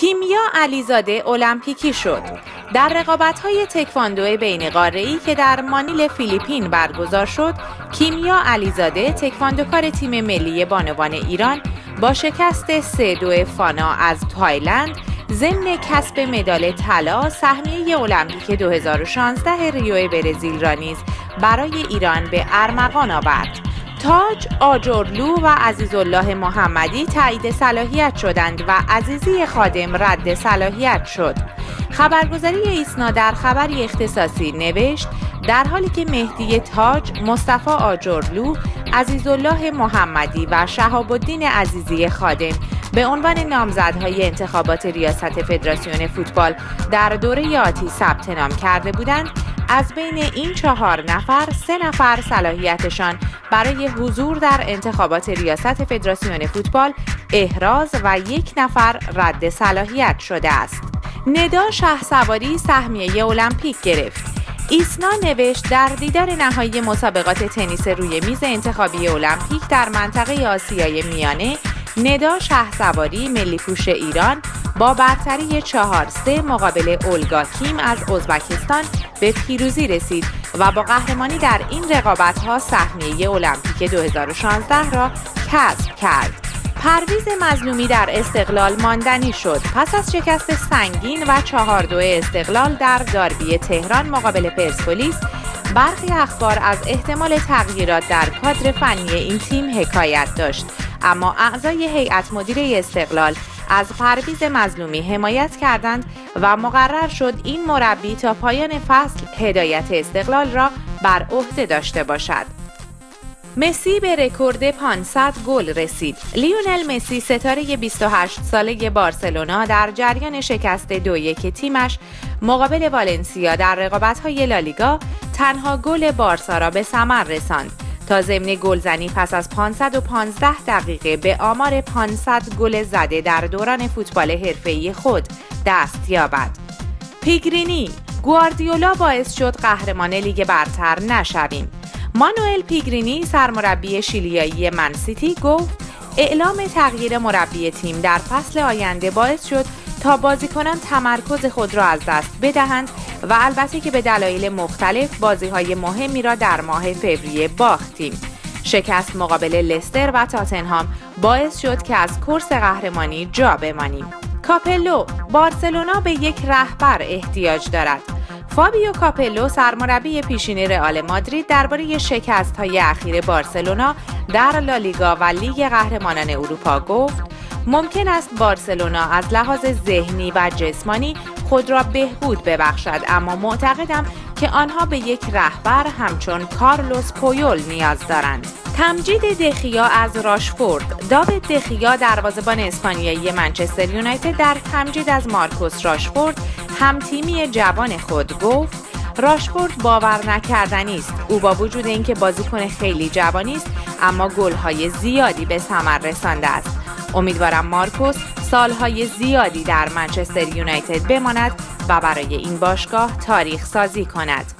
کیمیا علیزاده المپیکی شد. در رقابت‌های تکواندو بین قاره‌ای که در مانیل فیلیپین برگزار شد، کیمیا علیزاده تکواندوکار تیم ملی بانوان ایران با شکست 3-2 فانا از تایلند ضمن کسب مدال طلا سهمیه المپیک 2016 ریو برزیل را نیز برای ایران به ارمغان آورد. تاج، آجرلو و عزیزالله محمدی تایید صلاحیت شدند و عزیزی خادم رد صلاحیت شد. خبرگزاری ایسنا در خبری اختصاصی نوشت در حالی که مهدی تاج، مصطفی آجرلو، عزیزالله محمدی و شهاب الدین عزیزی خادم به عنوان نامزدهای انتخابات ریاست فدراسیون فوتبال در دوره آتی ثبت نام کرده بودند، از بین این 4 نفر 3 نفر صلاحیتشان برای حضور در انتخابات ریاست فدراسیون فوتبال احراز و 1 نفر رد صلاحیت شده است. ندا شهسواری سهمیه المپیک گرفت. ایسنا نوشت در دیدار نهایی مسابقات تنیس روی میز انتخابی المپیک در منطقه آسیای میانه، ندا شهسواری ملی‌پوش ایران با برتری 4-3 مقابل اولگا کیم از ازبکستان به پیروزی رسید و با قهرمانی در این رقابت‌ها سهمیه المپیک 2016 را کسب کرد. پرویز مظلومی در استقلال ماندنی شد. پس از شکست سنگین و 4-2 استقلال در داربی تهران مقابل پرسپولیس، برخی اخبار از احتمال تغییرات در کادر فنی این تیم حکایت داشت، اما اعضای هیئت مدیره استقلال از پرویز مظلومی حمایت کردند و مقرر شد این مربی تا پایان فصل هدایت استقلال را بر عهده داشته باشد. مسی به رکورد 500 گل رسید. لیونل مسی ستاره 28 ساله بارسلونا در جریان شکست 2-1 تیمش مقابل والنسیا در رقابت‌های لالیگا تنها گل بارسا را به ثمر رساند تا ضمن گلزنی پس از 515 دقیقه به آمار 500 گل زده در دوران فوتبال حرفه‌ای خود دست یابد. پیگرینی: گواردیولا باعث شد قهرمان لیگ برتر نشویم. مانوئل پیگرینی سرمربی شیلیایی منسیتی گفت اعلام تغییر مربی تیم در فصل آینده باعث شد تا بازیکنان تمرکز خود را از دست بدهند و البته که به دلایل مختلف بازی‌های مهمی را در ماه فوریه باختیم. شکست مقابل لستر و تاتنهام باعث شد که از کرس قهرمانی جا بمانیم. کاپلو: بارسلونا به یک رهبر احتیاج دارد. فابیو کاپلو سرمربی پیشین رئال مادرید درباره شکست‌های اخیر بارسلونا در لالیگا و لیگ قهرمانان اروپا گفت ممکن است بارسلونا از لحاظ ذهنی و جسمانی خود را بهبود ببخشد، اما معتقدم که آنها به یک رهبر همچون کارلوس پویول نیاز دارند. تمجید دخیا از راشفورد: داوید دخیا دروازه‌بان اسپانیایی منچستر یونایتد در تمجید از مارکوس راشفورد همتیمی جوان خود گفت راشفورد باور نکردنی است. او با وجود اینکه بازیکن خیلی جوانی است اما گل‌های زیادی به ثمر رسانده است. امیدوارم مارکوس سالهای زیادی در منچستر یونایتد بماند و برای این باشگاه تاریخ سازی کند.